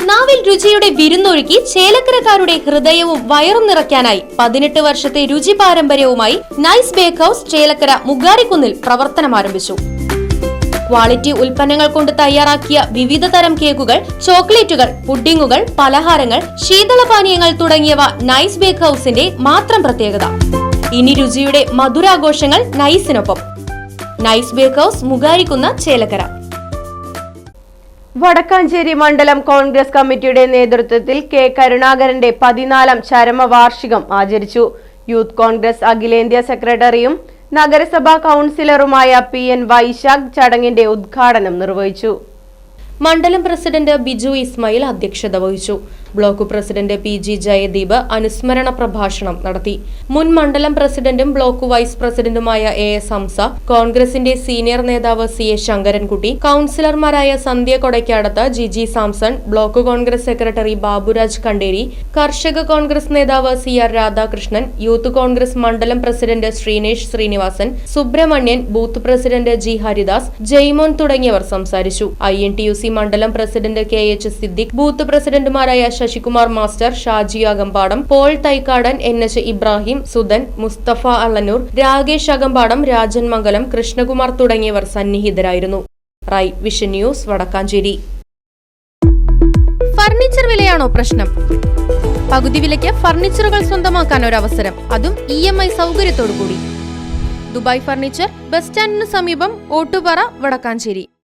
നാവിൽ രുചിയുടെ വിരുന്നൊഴുക്കി ചേലക്കരക്കാരുടെ ഹൃദയവും വയറും നിറയ്ക്കാനായി 18 വർഷത്തെ രുചി പാരമ്പര്യവുമായി നൈസ് ബേക്ക് ഹൌസ് ചേലക്കര മുഗാരിക്കുന്നിൽ പ്രവർത്തനം ആരംഭിച്ചു. ക്വാളിറ്റി ഉൽപ്പന്നങ്ങൾ കൊണ്ട് തയ്യാറാക്കിയ വിവിധ തരം കേക്കുകൾ, ചോക്ലേറ്റുകൾ, പുഡിങ്ങുകൾ, പലഹാരങ്ങൾ, ശീതളപാനീയങ്ങൾ തുടങ്ങിയവ നൈസ് ബേക്ക് ഹൌസിന്റെ മാത്രം പ്രത്യേകത. ഇനി രുചിയുടെ മധുരാഘോഷങ്ങൾ നൈസിനൊപ്പം. Nice bake house, Mugarikkunnu, Chelakkara. Vadakkanchery മണ്ഡലം കോൺഗ്രസ് കമ്മിറ്റിയുടെ നേതൃത്വത്തിൽ കെ കരുണാകരന്റെ 14ാം ചരമവാർഷികം ആചരിച്ചു. യൂത്ത് കോൺഗ്രസ് അഖിലേന്ത്യാ സെക്രട്ടറിയും നഗരസഭാ കൌൺസിലറുമായ PN വൈശാഖ് ചടങ്ങിന്റെ ഉദ്ഘാടനം നിർവഹിച്ചു. മണ്ഡലം പ്രസിഡന്റ് ബിജു ഇസ്മായിൽ അധ്യക്ഷത വഹിച്ചു. ബ്ലോക്ക് പ്രസിഡന്റ് PG ജയദീപ് അനുസ്മരണ പ്രഭാഷണം നടത്തി. മുൻ മണ്ഡലം പ്രസിഡന്റും ബ്ലോക്ക് വൈസ് പ്രസിഡന്റുമായ AS ഹംസ, കോൺഗ്രസിന്റെ സീനിയർ നേതാവ് CA ശങ്കരൻകുട്ടി, കൌൺസിലർമാരായ Sandhya Kodakkadath, Jiji Samson, block Congress secretary Baburaj Kanderi, കർഷക കോൺഗ്രസ് നേതാവ് CR രാധാകൃഷ്ണൻ, യൂത്ത് കോൺഗ്രസ് മണ്ഡലം president Sreenesh Sreenivasan, Subrahmanyan, booth president G Haridas, Jaimon തുടങ്ങിയവർ സംസാരിച്ചു. INTUC മണ്ഡലം പ്രസിഡന്റ് KH സിദ്ദിഖ്, ബൂത്ത് പ്രസിഡന്റുമാരായ Sasikumar master, Shaji Akampadam, Paul Thaikkadan, NH Ibrahim, Sudhan, Musthafa Allannur, Rakesh Akampadam, Rajan Mangalam, Krishnakumar തുടങ്ങിയവർ സന്നിഹിതരായിരുന്നു. Rai vision news, Vadakkanchery. Furniture വിലയാണോ പ്രശ്നം? പകുതി വിലയ്ക്ക് ഫർണിച്ചറുകൾ സ്വന്തമാക്കാൻ ഒരു അവസരം, അതും EMI സൗകര്യത്തോടു കൂടി. ദുബായ് ഫർണിച്ചർ, ബസ് സ്റ്റാൻഡിന് സമീപം, ഓട്ടുപാറ, വടക്കാഞ്ചേരി.